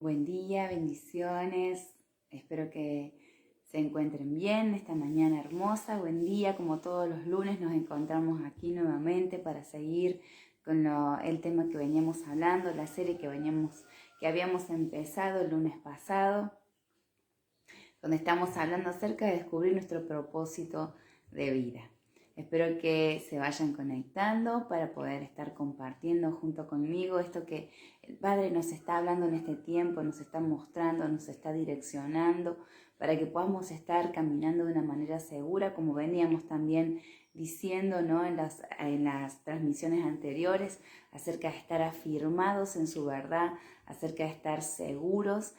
Buen día, bendiciones. Espero que se encuentren bien esta mañana hermosa. Buen día, como todos los lunes nos encontramos aquí nuevamente para seguir con el tema que veníamos hablando, la serie que habíamos empezado el lunes pasado, donde estamos hablando acerca de descubrir nuestro propósito de vida. Espero que se vayan conectando para poder estar compartiendo junto conmigo esto que el Padre nos está hablando en este tiempo, nos está mostrando, nos está direccionando para que podamos estar caminando de una manera segura, como veníamos también diciendo, ¿no? en las transmisiones anteriores, acerca de estar afirmados en su verdad, acerca de estar seguros,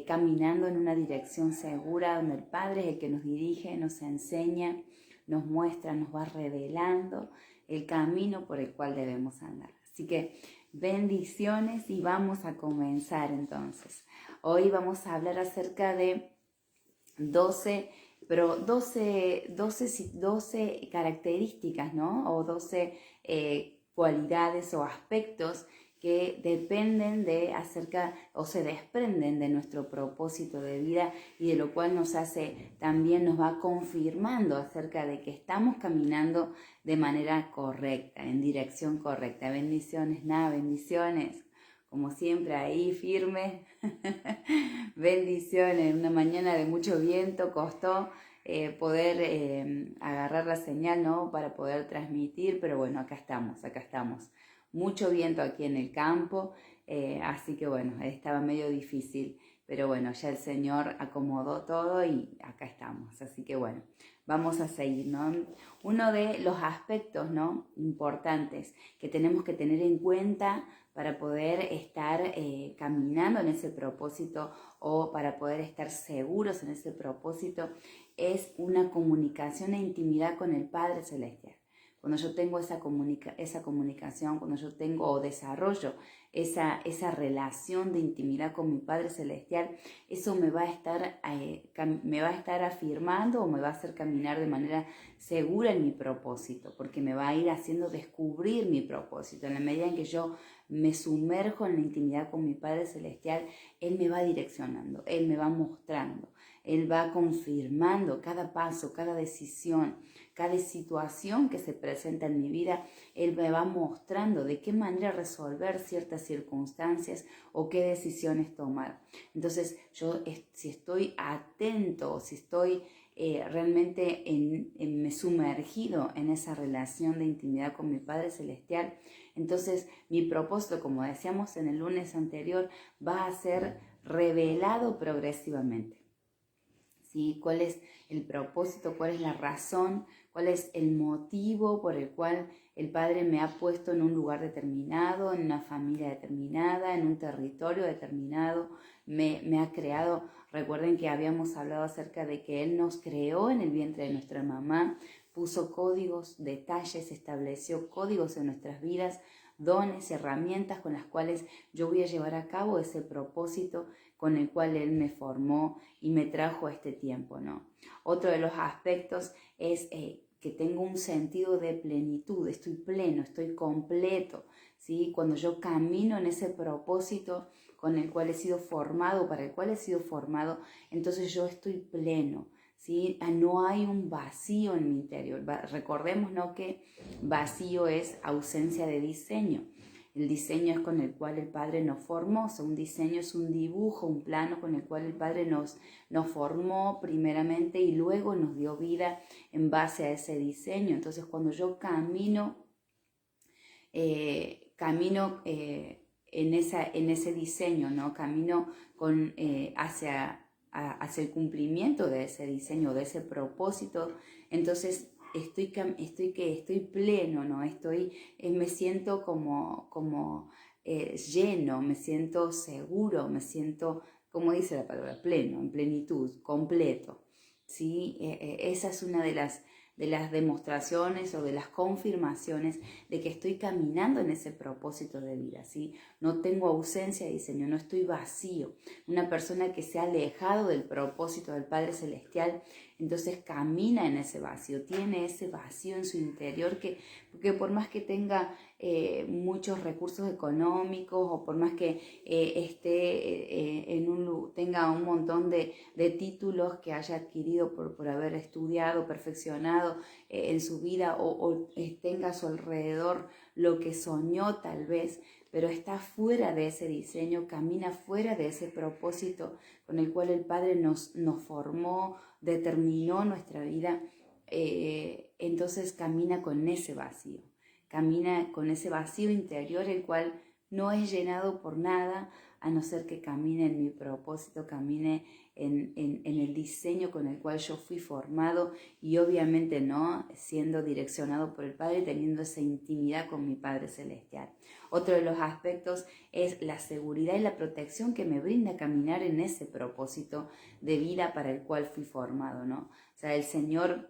caminando en una dirección segura, donde el Padre es el que nos dirige, nos enseña, nos muestra, nos va revelando el camino por el cual debemos andar. Así que bendiciones y vamos a comenzar entonces. Hoy vamos a hablar acerca de 12 características, ¿no? O 12 cualidades o aspectos que dependen o se desprenden de nuestro propósito de vida y de lo cual también nos va confirmando acerca de que estamos caminando de manera correcta, en dirección correcta. Bendiciones, bendiciones. Como siempre ahí firme. Bendiciones, una mañana de mucho viento, costó poder agarrar la señal, ¿no? Para poder transmitir, pero bueno, acá estamos. Mucho viento aquí en el campo, así que bueno, estaba medio difícil, pero bueno, ya el Señor acomodó todo y acá estamos, así que bueno, vamos a seguir, ¿no? Uno de los aspectos, ¿no?, importantes que tenemos que tener en cuenta para poder estar caminando en ese propósito o para poder estar seguros en ese propósito es una comunicación e intimidad con el Padre Celestial. Cuando yo tengo esa comunicación, cuando yo tengo o desarrollo esa relación de intimidad con mi Padre Celestial, eso me va a estar afirmando o me va a hacer caminar de manera segura en mi propósito, porque me va a ir haciendo descubrir mi propósito. En la medida en que yo me sumerjo en la intimidad con mi Padre Celestial, Él me va direccionando, Él me va mostrando, Él va confirmando cada paso, cada decisión, cada situación que se presenta en mi vida. Él me va mostrando de qué manera resolver ciertas circunstancias o qué decisiones tomar. Entonces, si estoy atento, si estoy realmente me sumergido en esa relación de intimidad con mi Padre Celestial, entonces mi propósito, como decíamos en el lunes anterior, va a ser revelado progresivamente. ¿Sí? ¿Cuál es el propósito? ¿Cuál es la razón? ¿Cuál es el motivo por el cual el Padre me ha puesto en un lugar determinado, en una familia determinada, en un territorio determinado? Me ha creado. Recuerden que habíamos hablado acerca de que Él nos creó en el vientre de nuestra mamá, puso códigos, detalles, estableció códigos en nuestras vidas, dones, herramientas con las cuales yo voy a llevar a cabo ese propósito con el cual Él me formó y me trajo a este tiempo, ¿no? Otro de los aspectos es que tengo un sentido de plenitud, estoy pleno, estoy completo, ¿sí? Cuando yo camino en ese propósito con el cual he sido formado, para el cual he sido formado, entonces yo estoy pleno, ¿sí? No hay un vacío en mi interior. Recordemos, ¿no?, que vacío es ausencia de diseño. El diseño es con el cual el Padre nos formó. O sea, un diseño es un dibujo, un plano con el cual el Padre nos formó primeramente y luego nos dio vida en base a ese diseño. Entonces, cuando yo camino en ese diseño, ¿no? Camino hacia el cumplimiento de ese diseño, de ese propósito, entonces estoy pleno, ¿no? Me siento como lleno, me siento seguro, me siento, como dice la palabra, pleno, en plenitud, completo, ¿sí? Esa es una de de las demostraciones o de las confirmaciones de que estoy caminando en ese propósito de vida, ¿sí? No tengo ausencia de diseño, no estoy vacío. Una persona que se ha alejado del propósito del Padre Celestial, entonces camina en ese vacío, tiene ese vacío en su interior porque por más que tenga muchos recursos económicos o por más que tenga un montón de títulos que haya adquirido por haber estudiado, perfeccionado en su vida o tenga a su alrededor lo que soñó tal vez, pero está fuera de ese diseño, camina fuera de ese propósito con el cual el Padre nos formó, determinó nuestra vida, entonces camina con ese vacío. Camina con ese vacío interior, el cual no es llenado por nada, a no ser que camine en mi propósito, camine en el diseño con el cual yo fui formado y obviamente no siendo direccionado por el Padre, teniendo esa intimidad con mi Padre Celestial. Otro de los aspectos es la seguridad y la protección que me brinda caminar en ese propósito de vida para el cual fui formado, ¿no? O sea, el Señor...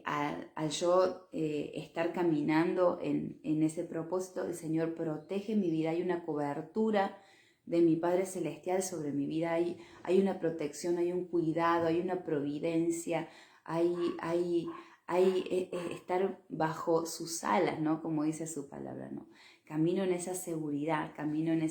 al yo estar caminando en ese propósito, el Señor protege mi vida, hay una cobertura de mi Padre Celestial sobre mi vida, hay una protección, hay un cuidado, hay una providencia, hay estar bajo sus alas, ¿no? Como dice su palabra, ¿no? Camino en esa seguridad, camino en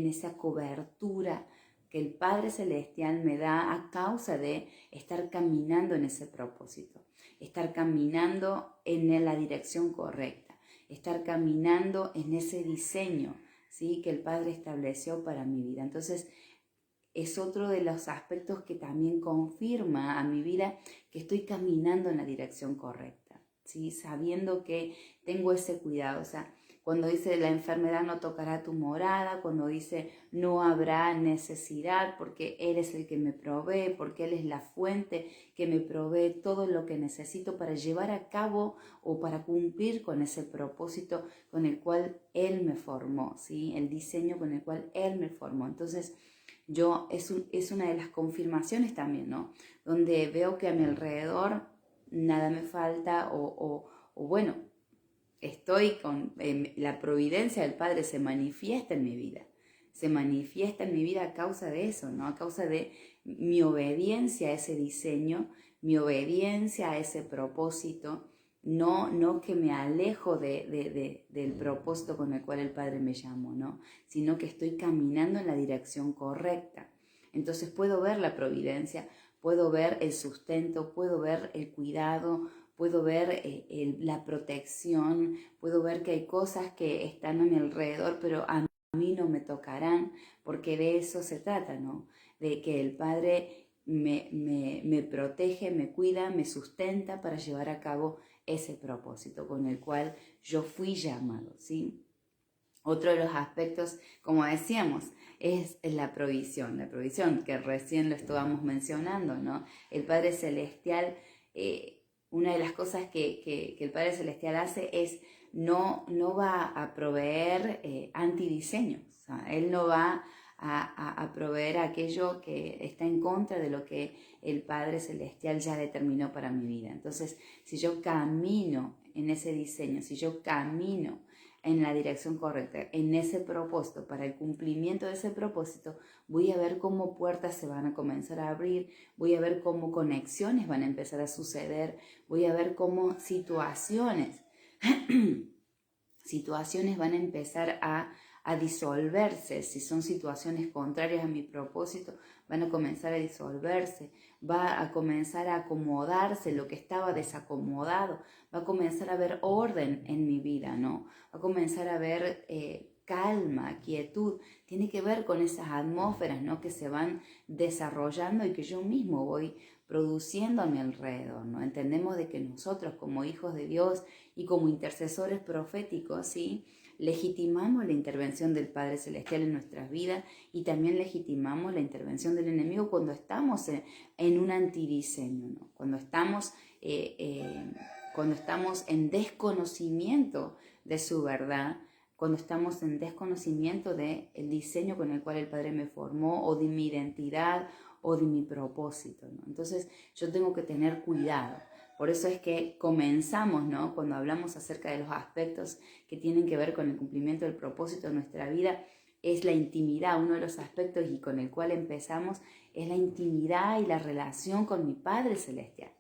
esa cobertura que el Padre Celestial me da a causa de estar caminando en ese propósito, estar caminando en la dirección correcta, estar caminando en ese diseño, ¿sí?, que el Padre estableció para mi vida. Entonces, es otro de los aspectos que también confirma a mi vida que estoy caminando en la dirección correcta, ¿sí?, sabiendo que tengo ese cuidado. O sea, cuando dice la enfermedad no tocará tu morada, cuando dice no habrá necesidad porque Él es el que me provee, porque Él es la fuente que me provee todo lo que necesito para llevar a cabo o para cumplir con ese propósito con el cual Él me formó, ¿sí?, el diseño con el cual Él me formó. Entonces, es una de las confirmaciones también, ¿no? Donde veo que a mi alrededor nada me falta o bueno, estoy con la providencia del Padre se manifiesta en mi vida. Se manifiesta en mi vida a causa de eso, ¿no? A causa de mi obediencia a ese diseño, mi obediencia a ese propósito, no que me alejo del propósito con el cual el Padre me llamó, ¿no? Sino que estoy caminando en la dirección correcta. Entonces puedo ver la providencia, puedo ver el sustento, puedo ver el cuidado, puedo ver la protección, puedo ver que hay cosas que están a mi alrededor, pero a mí no me tocarán, porque de eso se trata, ¿no? De que el Padre me protege, me cuida, me sustenta para llevar a cabo ese propósito con el cual yo fui llamado, ¿sí? Otro de los aspectos, como decíamos, es la provisión que recién lo estábamos mencionando, ¿no? El Padre Celestial, una de las cosas que el Padre Celestial hace es no va a proveer antidiseño, o sea, Él no va a proveer aquello que está en contra de lo que el Padre Celestial ya determinó para mi vida. Entonces, si yo camino en ese diseño, si yo camino en la dirección correcta, en ese propósito, para el cumplimiento de ese propósito, voy a ver cómo puertas se van a comenzar a abrir, voy a ver cómo conexiones van a empezar a suceder, voy a ver cómo situaciones van a empezar a disolverse. Si son situaciones contrarias a mi propósito, van a comenzar a disolverse, va a comenzar a acomodarse lo que estaba desacomodado, va a comenzar a haber orden en mi vida, ¿no? Va a comenzar a haber calma, quietud. Tiene que ver con esas atmósferas, ¿no?, que se van desarrollando y que yo mismo voy produciendo a mi alrededor, ¿no? Entendemos de que nosotros como hijos de Dios y como intercesores proféticos, ¿sí?, legitimamos la intervención del Padre Celestial en nuestras vidas y también legitimamos la intervención del enemigo cuando estamos en un antidiseño, ¿no? Cuando estamos en desconocimiento de su verdad, cuando estamos en desconocimiento del diseño con el cual el Padre me formó o de mi identidad o de mi propósito, ¿no? Entonces yo tengo que tener cuidado. Por eso es que comenzamos, ¿no? Cuando hablamos acerca de los aspectos que tienen que ver con el cumplimiento del propósito de nuestra vida, es la intimidad. Uno de los aspectos y con el cual empezamos es la intimidad y la relación con mi Padre Celestial,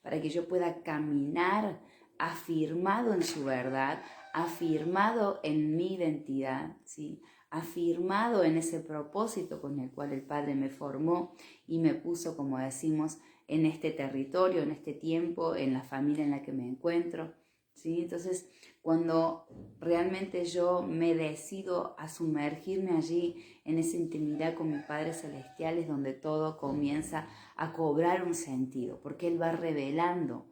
para que yo pueda caminar afirmado en su verdad, afirmado en mi identidad, ¿sí? Afirmado en ese propósito con el cual el Padre me formó y me puso, como decimos, en este territorio, en este tiempo, en la familia en la que me encuentro, ¿sí? Entonces, cuando realmente yo me decido a sumergirme allí en esa intimidad con mi Padre Celestial, es donde todo comienza a cobrar un sentido, porque Él va revelando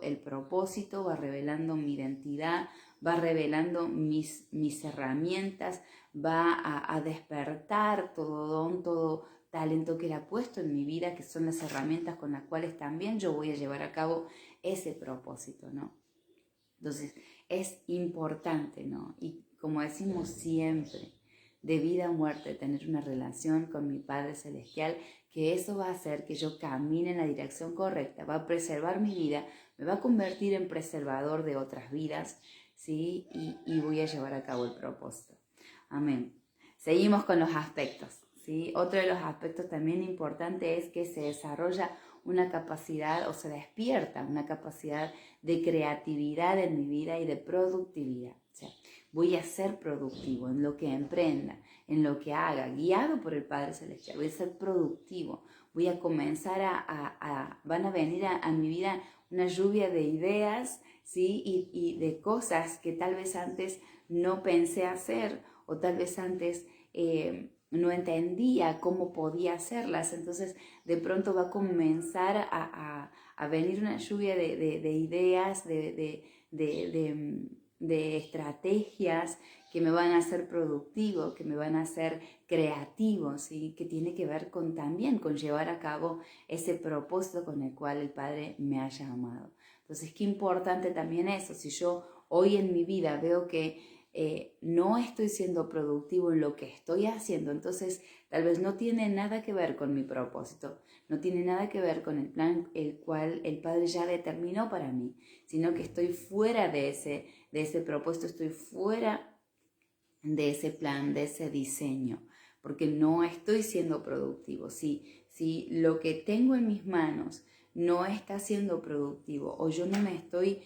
el propósito, va revelando mi identidad, va revelando mis herramientas, va a despertar todo don, todo talento que Él ha puesto en mi vida, que son las herramientas con las cuales también yo voy a llevar a cabo ese propósito, ¿no? Entonces, es importante, ¿no? Y como decimos siempre, de vida a muerte, tener una relación con mi Padre Celestial, que eso va a hacer que yo camine en la dirección correcta, va a preservar mi vida, me va a convertir en preservador de otras vidas, ¿sí? Y voy a llevar a cabo el propósito. Amén. Seguimos con los aspectos, ¿sí? Otro de los aspectos también importante es que se desarrolla una capacidad o se despierta una capacidad de creatividad en mi vida y de productividad. O sea, voy a ser productivo en lo que emprenda, en lo que haga, guiado por el Padre Celestial. Voy a ser productivo, voy a comenzar van a venir a mi vida una lluvia de ideas, ¿sí? Y de cosas que tal vez antes no pensé hacer o tal vez antes no entendía cómo podía hacerlas. Entonces de pronto va a comenzar a venir una lluvia de ideas, de estrategias que me van a hacer productivo, que me van a hacer creativo, ¿sí? Que tiene que ver también con llevar a cabo ese propósito con el cual el Padre me ha llamado. Entonces, qué importante también eso. Si yo hoy en mi vida veo que no estoy siendo productivo en lo que estoy haciendo, entonces tal vez no tiene nada que ver con mi propósito, no tiene nada que ver con el plan el cual el Padre ya determinó para mí, sino que estoy fuera de ese propósito, estoy fuera de ese plan, de ese diseño, porque no estoy siendo productivo. Si lo que tengo en mis manos no está siendo productivo o yo no me estoy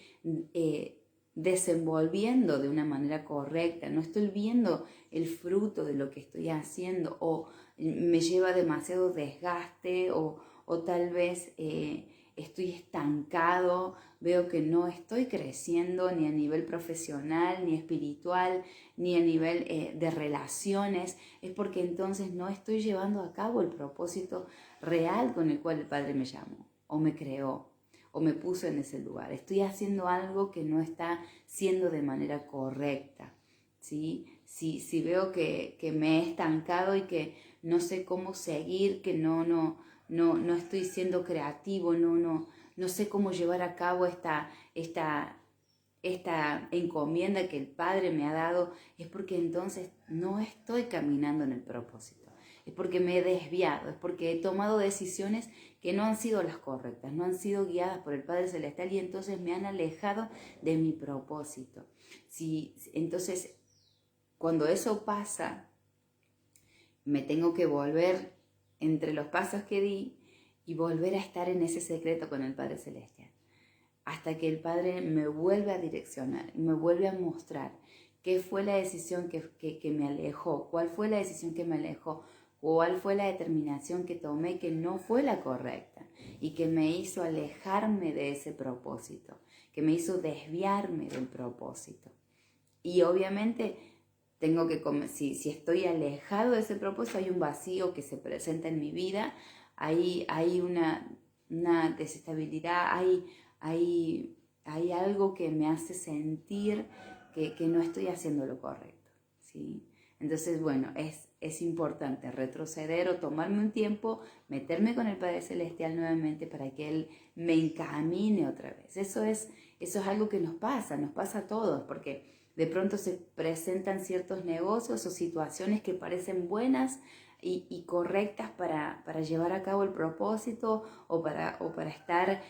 desenvolviendo de una manera correcta, no estoy viendo el fruto de lo que estoy haciendo o me lleva demasiado desgaste o tal vez estoy estancado, veo que no estoy creciendo ni a nivel profesional, ni espiritual, ni a nivel de relaciones, es porque entonces no estoy llevando a cabo el propósito real con el cual el Padre me llamó o me creó o me puso en ese lugar. Estoy haciendo algo que no está siendo de manera correcta, ¿sí? Si veo que me he estancado y que no sé cómo seguir, que no estoy siendo creativo, no sé cómo llevar a cabo esta encomienda que el Padre me ha dado, es porque entonces no estoy caminando en el propósito. Es porque me he desviado, es porque he tomado decisiones que no han sido las correctas, no han sido guiadas por el Padre Celestial y entonces me han alejado de mi propósito. Entonces, cuando eso pasa, me tengo que volver entre los pasos que di y volver a estar en ese secreto con el Padre Celestial, hasta que el Padre me vuelve a direccionar, me vuelve a mostrar qué fue la decisión que me alejó, cuál fue la decisión que me alejó, cuál fue la determinación que tomé que no fue la correcta y que me hizo alejarme de ese propósito, que me hizo desviarme del propósito. Y obviamente tengo que, si estoy alejado de ese propósito, hay un vacío que se presenta en mi vida, hay una desestabilidad, hay algo que me hace sentir que no estoy haciendo lo correcto, ¿sí? Entonces, bueno, es importante retroceder o tomarme un tiempo, meterme con el Padre Celestial nuevamente para que Él me encamine otra vez. Eso es algo que nos pasa a todos, porque de pronto se presentan ciertos negocios o situaciones que parecen buenas y correctas para llevar a cabo el propósito o para estar,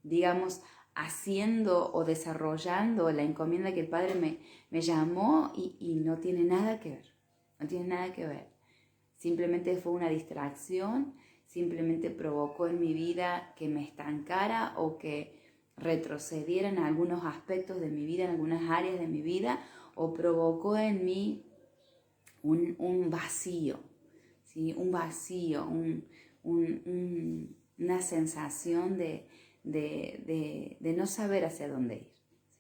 digamos, haciendo o desarrollando la encomienda que el Padre me llamó y no tiene nada que ver, no tiene nada que ver. Simplemente fue una distracción, simplemente provocó en mi vida que me estancara o que retrocediera en algunos aspectos de mi vida, en algunas áreas de mi vida, o provocó en mí un vacío, ¿sí? Un vacío, una sensación de no saber hacia dónde ir,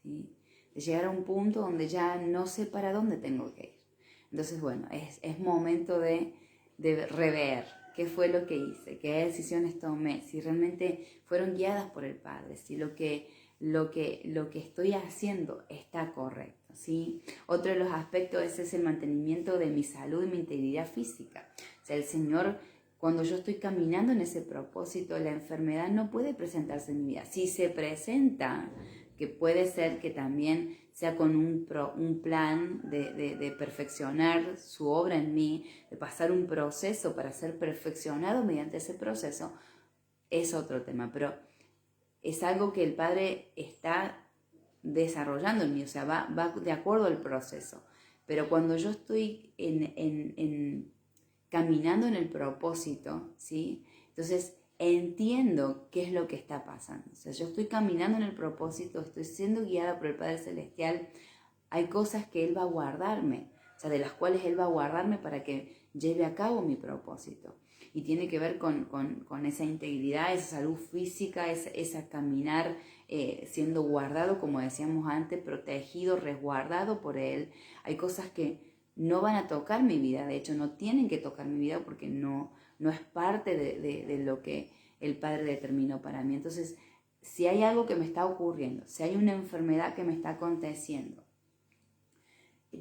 ¿sí? De llegar a un punto donde ya no sé para dónde tengo que ir. Entonces, bueno, es momento de rever qué fue lo que hice, qué decisiones tomé, si realmente fueron guiadas por el Padre, si lo que estoy haciendo está correcto, ¿sí? Otro de los aspectos es el mantenimiento de mi salud y mi integridad física. O sea, el Señor, cuando yo estoy caminando en ese propósito, la enfermedad no puede presentarse en mi vida. Si se presenta, que puede ser que también sea con un plan de perfeccionar su obra en mí, de pasar un proceso para ser perfeccionado mediante ese proceso, es otro tema, pero es algo que el Padre está desarrollando en mí, o sea, va de acuerdo al proceso. Pero cuando yo estoy caminando en el propósito, ¿sí? Entonces entiendo qué es lo que está pasando. O sea, yo estoy caminando en el propósito, estoy siendo guiada por el Padre Celestial. Hay cosas que Él va a guardarme, o sea, de las cuales Él va a guardarme para que lleve a cabo mi propósito. Y tiene que ver con esa integridad, esa salud física, esa caminar siendo guardado, como decíamos antes, protegido, resguardado por Él. Hay cosas que no van a tocar mi vida, de hecho no tienen que tocar mi vida porque no es parte de lo que el Padre determinó para mí. Entonces, si hay algo que me está ocurriendo, si hay una enfermedad que me está aconteciendo,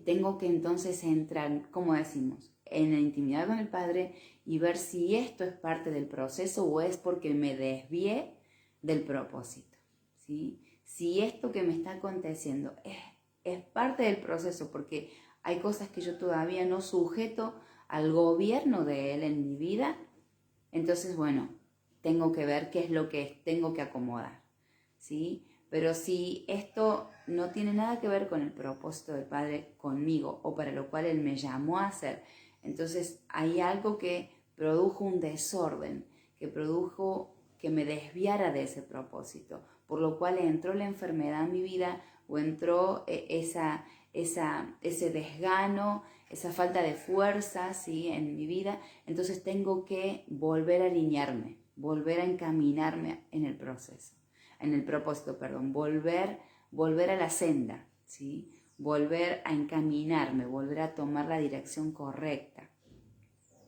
tengo que entonces entrar, como decimos, en la intimidad con el Padre y ver si esto es parte del proceso o es porque me desvié del propósito, ¿sí? Si esto que me está aconteciendo es parte del proceso, porque hay cosas que yo todavía no sujeto al gobierno de Él en mi vida, entonces, bueno, tengo que ver qué es lo que tengo que acomodar, ¿sí? Pero si esto no tiene nada que ver con el propósito del Padre conmigo o para lo cual Él me llamó a hacer, entonces hay algo que produjo un desorden, que produjo que me desviara de ese propósito, por lo cual entró la enfermedad en mi vida o entró ese desgano, esa falta de fuerza, ¿sí? En mi vida. Entonces tengo que volver a alinearme, volver a encaminarme en el proceso. En el propósito, perdón, volver a la senda, ¿sí? Volver a encaminarme, volver a tomar la dirección correcta,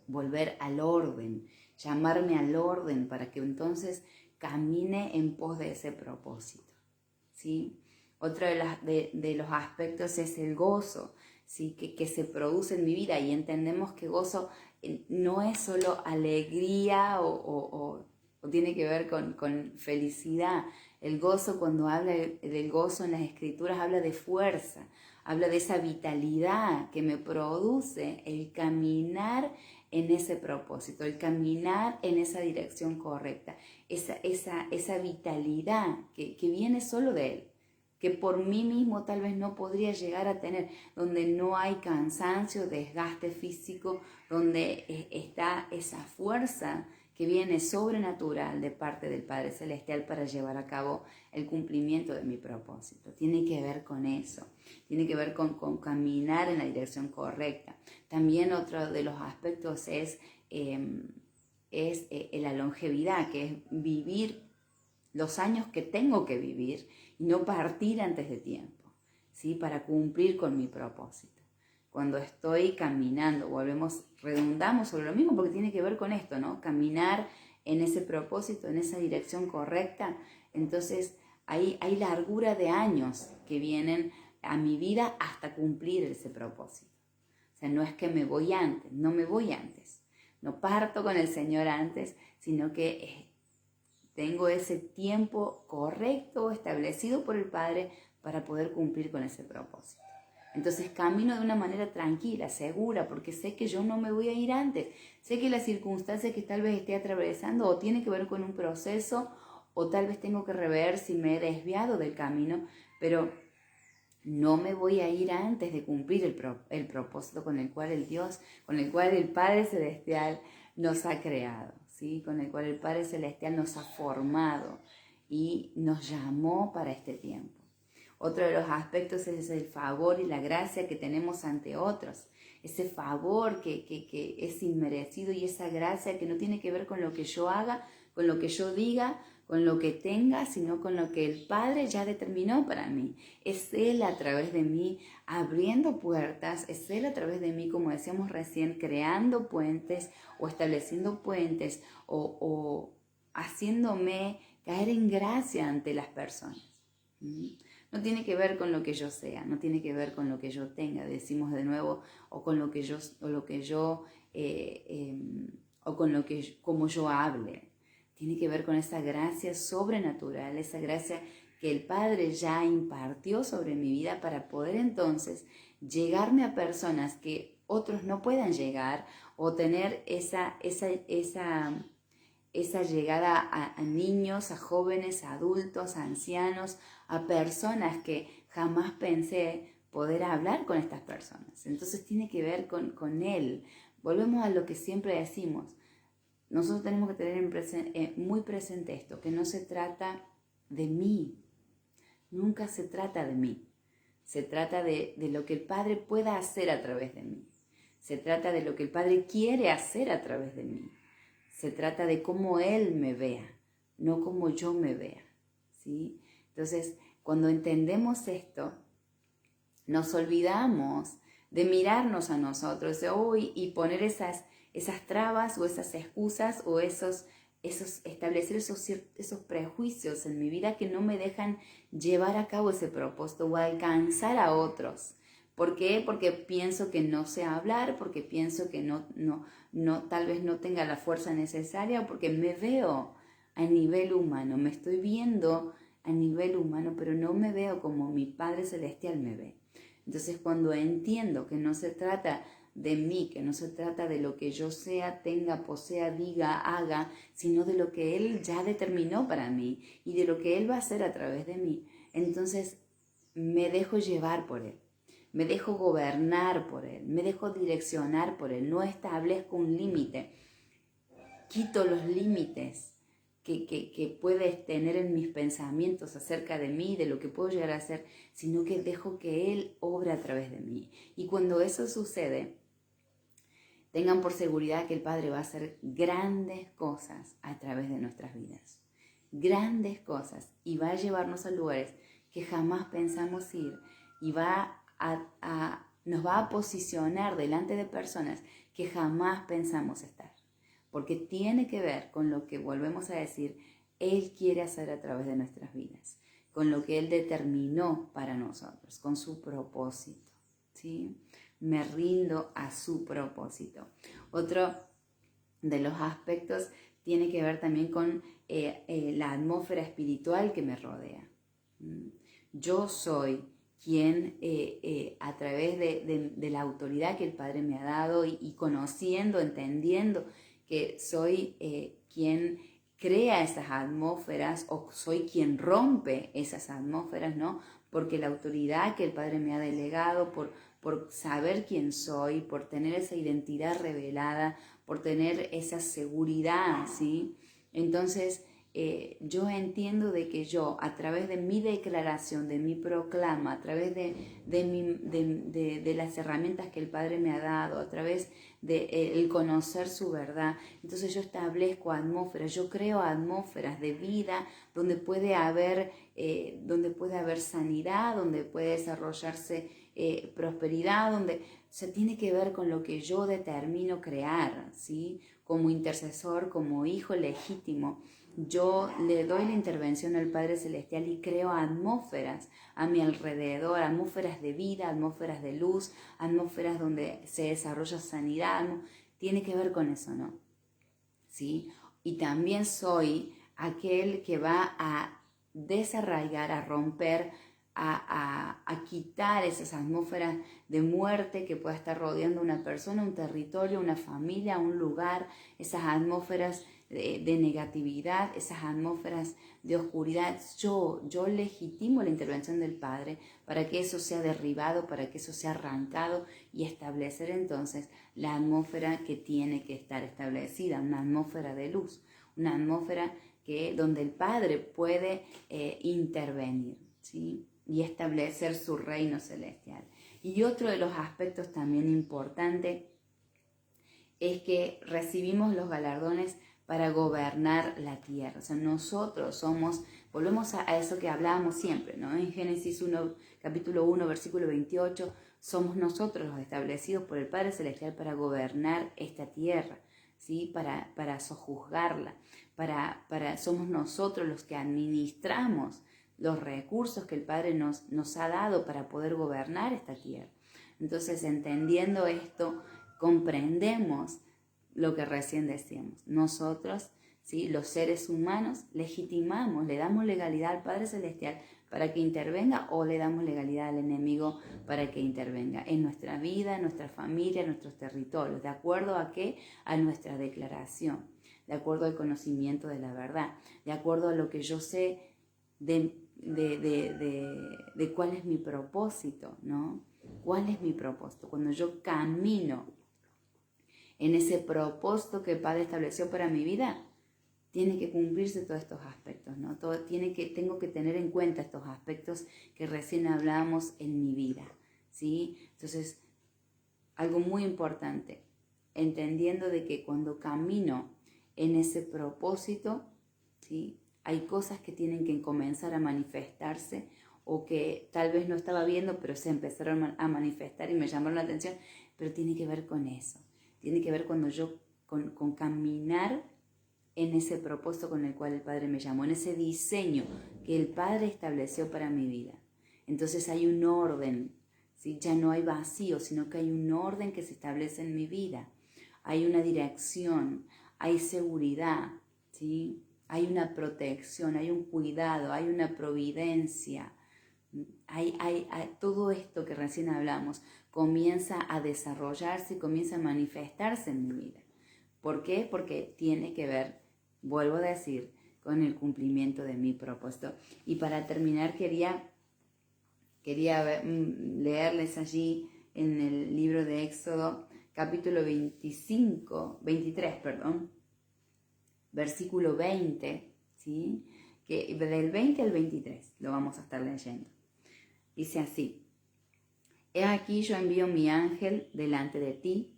volver al orden, llamarme al orden para que entonces camine en pos de ese propósito, ¿sí? Otro de los aspectos es el gozo, ¿sí? que se produce en mi vida, y entendemos que gozo no es solo alegría o tiene que ver con felicidad. El gozo, cuando habla del gozo en las Escrituras, habla de fuerza, habla de esa vitalidad que me produce el caminar en ese propósito, el caminar en esa dirección correcta, esa vitalidad que viene solo de Él, que por mí mismo tal vez no podría llegar a tener, donde no hay cansancio, desgaste físico, donde está esa fuerza que viene sobrenatural de parte del Padre Celestial para llevar a cabo el cumplimiento de mi propósito. Tiene que ver con eso, tiene que ver con caminar en la dirección correcta. También otro de los aspectos es la longevidad, que es vivir los años que tengo que vivir y no partir antes de tiempo, ¿sí? Para cumplir con mi propósito. Cuando estoy caminando, redundamos sobre lo mismo porque tiene que ver con esto, ¿no? Caminar en ese propósito, en esa dirección correcta. Entonces hay largura de años que vienen a mi vida hasta cumplir ese propósito. O sea, no es que me voy antes, no me voy antes. No parto con el Señor antes, sino que tengo ese tiempo correcto establecido por el Padre para poder cumplir con ese propósito. Entonces camino de una manera tranquila, segura, porque sé que yo no me voy a ir antes. Sé que las circunstancias que tal vez esté atravesando o tiene que ver con un proceso o tal vez tengo que rever si me he desviado del camino, pero no me voy a ir antes de cumplir el propósito con el cual con el cual el Padre Celestial nos ha creado, ¿sí? Con el cual el Padre Celestial nos ha formado y nos llamó para este tiempo. Otro de los aspectos es el favor y la gracia que tenemos ante otros. Ese favor que es inmerecido y esa gracia que no tiene que ver con lo que yo haga, con lo que yo diga, con lo que tenga, sino con lo que el Padre ya determinó para mí. Es Él a través de mí abriendo puertas, es Él a través de mí, como decíamos recién, creando puentes o estableciendo puentes o haciéndome caer en gracia ante las personas. No tiene que ver con lo que yo sea, no tiene que ver con lo que yo tenga, decimos de nuevo, o con lo que yo, o con lo que, como yo hable. Tiene que ver con esa gracia sobrenatural, esa gracia que el Padre ya impartió sobre mi vida para poder entonces llegarme a personas que otros no puedan llegar o tener esa llegada a niños, a jóvenes, a adultos, a ancianos, a personas que jamás pensé poder hablar con estas personas. Entonces tiene que ver con Él. Volvemos a lo que siempre decimos. Nosotros tenemos que tener muy presente esto, que no se trata de mí. Nunca se trata de mí. Se trata de lo que el Padre pueda hacer a través de mí. Se trata de lo que el Padre quiere hacer a través de mí. Se trata de cómo Él me vea, no cómo yo me vea, ¿sí? Entonces, cuando entendemos esto, nos olvidamos de mirarnos a nosotros y poner esas trabas o esas excusas o establecer esos prejuicios en mi vida que no me dejan llevar a cabo ese propósito o alcanzar a otros. ¿Por qué? Porque pienso que no sé hablar, porque pienso que tal vez no tenga la fuerza necesaria, porque me veo a nivel humano, me estoy viendo a nivel humano, pero no me veo como mi Padre Celestial me ve. Entonces, cuando entiendo que no se trata de mí, que no se trata de lo que yo sea, tenga, posea, diga, haga, sino de lo que Él ya determinó para mí y de lo que Él va a hacer a través de mí, entonces me dejo llevar por Él. Me dejo gobernar por Él, me dejo direccionar por Él, no establezco un límite, quito los límites que puedes tener en mis pensamientos acerca de mí, de lo que puedo llegar a hacer, sino que dejo que Él obre a través de mí. Y cuando eso sucede, tengan por seguridad que el Padre va a hacer grandes cosas a través de nuestras vidas, grandes cosas, y va a llevarnos a lugares que jamás pensamos ir y nos va a posicionar delante de personas que jamás pensamos estar. Porque tiene que ver con lo que, volvemos a decir, Él quiere hacer a través de nuestras vidas, con lo que Él determinó para nosotros, con su propósito, ¿sí? Me rindo a su propósito. Otro de los aspectos tiene que ver también con la atmósfera espiritual que me rodea. Yo soy quien a través de la autoridad que el Padre me ha dado y conociendo, entendiendo que soy quien crea esas atmósferas o soy quien rompe esas atmósferas, ¿no? Porque la autoridad que el Padre me ha delegado, por saber quién soy, por tener esa identidad revelada, por tener esa seguridad, ¿sí? Entonces, yo entiendo de que yo, a través de mi declaración, de mi proclama, a través de las herramientas que el Padre me ha dado, a través de el conocer su verdad, entonces yo establezco atmósferas, yo creo atmósferas de vida donde puede haber sanidad, donde puede desarrollarse prosperidad, donde tiene que ver con lo que yo determino crear, ¿sí? Como intercesor, como hijo legítimo. Yo le doy la intervención al Padre Celestial y creo atmósferas a mi alrededor, atmósferas de vida, atmósferas de luz, atmósferas donde se desarrolla sanidad. Tiene que ver con eso, ¿no? ¿Sí? Y también soy aquel que va a desarraigar, a romper a quitar esas atmósferas de muerte que pueda estar rodeando a una persona, un territorio, una familia, un lugar, esas atmósferas de negatividad, esas atmósferas de oscuridad. Yo legitimo la intervención del Padre para que eso sea derribado, para que eso sea arrancado y establecer entonces la atmósfera que tiene que estar establecida, una atmósfera de luz, una atmósfera donde el Padre puede intervenir, ¿sí? Y establecer su reino celestial. Y otro de los aspectos también importantes es que recibimos los galardones para gobernar la tierra. O sea, nosotros somos, volvemos a eso que hablábamos siempre, ¿no? En Génesis 1, capítulo 1, versículo 28, somos nosotros los establecidos por el Padre Celestial para gobernar esta tierra, ¿sí? Para sojuzgarla, somos nosotros los que administramos los recursos que el Padre nos ha dado para poder gobernar esta tierra. Entonces, entendiendo esto, comprendemos lo que recién decíamos. Nosotros, ¿sí?, los seres humanos, legitimamos, le damos legalidad al Padre Celestial para que intervenga, o le damos legalidad al enemigo para que intervenga en nuestra vida, en nuestra familia, en nuestros territorios. ¿De acuerdo a qué? A nuestra declaración, de acuerdo al conocimiento de la verdad, de acuerdo a lo que yo sé de cuál es mi propósito, ¿no? ¿Cuál es mi propósito? Cuando yo camino en ese propósito que el Padre estableció para mi vida, tiene que cumplirse todos estos aspectos, ¿no? Tengo que tener en cuenta estos aspectos que recién hablábamos en mi vida, ¿sí? Entonces, algo muy importante, entendiendo de que cuando camino en ese propósito, ¿sí?, hay cosas que tienen que comenzar a manifestarse o que tal vez no estaba viendo, pero se empezaron a manifestar y me llamaron la atención, pero tiene que ver con eso. Tiene que ver cuando yo, con caminar en ese propósito con el cual el Padre me llamó, en ese diseño que el Padre estableció para mi vida. Entonces hay un orden, ¿sí? Ya no hay vacío, sino que hay un orden que se establece en mi vida. Hay una dirección, hay seguridad, ¿sí? Hay una protección, hay un cuidado, hay una providencia. Hay todo esto que recién hablamos comienza a desarrollarse y comienza a manifestarse en mi vida. ¿Por qué? Porque tiene que ver, vuelvo a decir, con el cumplimiento de mi propósito. Y para terminar quería leerles allí en el libro de Éxodo, capítulo 23, versículo 20, ¿sí? Que del 20 al 23 lo vamos a estar leyendo. Dice así: He aquí yo envío mi ángel delante de ti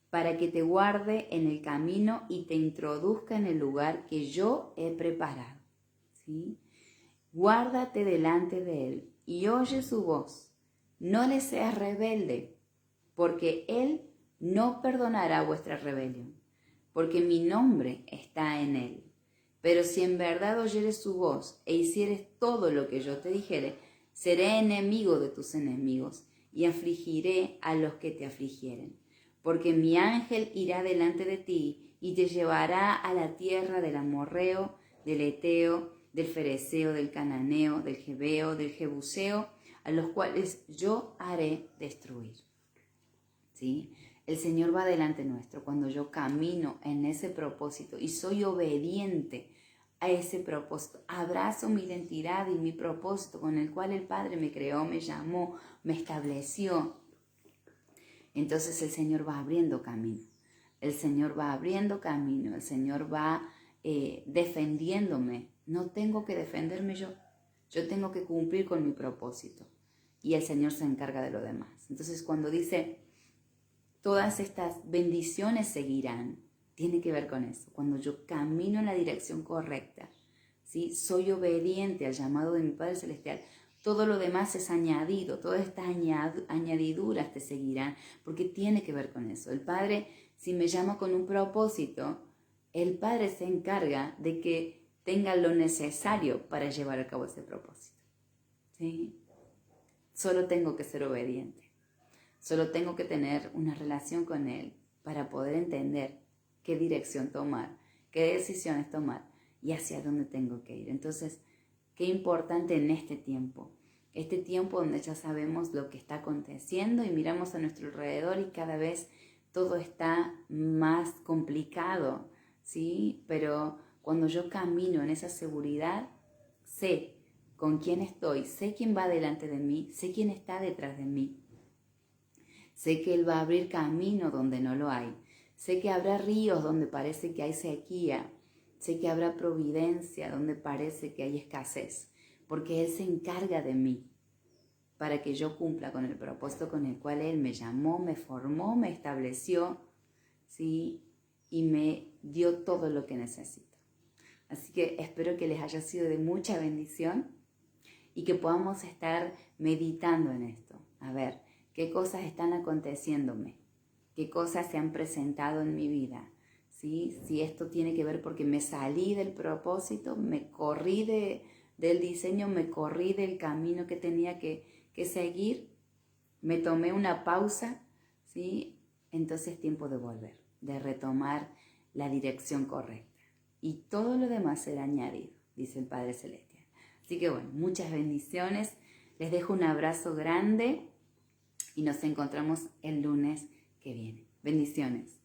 para que te guarde en el camino y te introduzca en el lugar que yo he preparado, ¿sí? Guárdate delante de él y oye su voz. No le seas rebelde, porque él no perdonará vuestra rebelión, porque mi nombre está en él. Pero si en verdad oyeres su voz e hicieres todo lo que yo te dijere, seré enemigo de tus enemigos y afligiré a los que te afligieren. Porque mi ángel irá delante de ti y te llevará a la tierra del amorreo, del eteo, del fereceo, del cananeo, del jebeo, del jebuseo, a los cuales yo haré destruir. ¿Sí? El Señor va delante nuestro cuando yo camino en ese propósito y soy obediente a ese propósito. Abrazo mi identidad y mi propósito con el cual el Padre me creó, me llamó, me estableció. Entonces el Señor va abriendo camino. El Señor va abriendo camino. El Señor va defendiéndome. No tengo que defenderme yo. Yo tengo que cumplir con mi propósito. Y el Señor se encarga de lo demás. Entonces cuando dice, todas estas bendiciones seguirán, tiene que ver con eso. Cuando yo camino en la dirección correcta, ¿sí? Soy obediente al llamado de mi Padre Celestial. Todo lo demás es añadido, todas estas añadiduras te seguirán, porque tiene que ver con eso. El Padre, si me llama con un propósito, el Padre se encarga de que tenga lo necesario para llevar a cabo ese propósito, ¿sí? Solo tengo que ser obediente. Solo tengo que tener una relación con Él para poder entender qué dirección tomar, qué decisiones tomar y hacia dónde tengo que ir. Entonces, qué importante en este tiempo Este tiempo donde ya sabemos lo que está aconteciendo y miramos a nuestro alrededor y cada vez todo está más complicado, ¿sí? Pero cuando yo camino en esa seguridad, sé con quién estoy, sé quién va delante de mí, sé quién está detrás de mí. Sé que Él va a abrir camino donde no lo hay. Sé que habrá ríos donde parece que hay sequía. Sé que habrá providencia donde parece que hay escasez. Porque Él se encarga de mí para que yo cumpla con el propósito con el cual Él me llamó, me formó, me estableció, ¿sí? Y me dio todo lo que necesito. Así que espero que les haya sido de mucha bendición y que podamos estar meditando en esto. A ver, ¿qué cosas están aconteciéndome? ¿Qué cosas se han presentado en mi vida? ¿Sí? Si esto tiene que ver porque me salí del propósito, me corrí del diseño, me corrí del camino que tenía que seguir, me tomé una pausa, ¿sí? Entonces es tiempo de volver, de retomar la dirección correcta. Y todo lo demás será añadido, dice el Padre Celestial. Así que bueno, muchas bendiciones. Les dejo un abrazo grande y nos encontramos el lunes que viene. Bendiciones.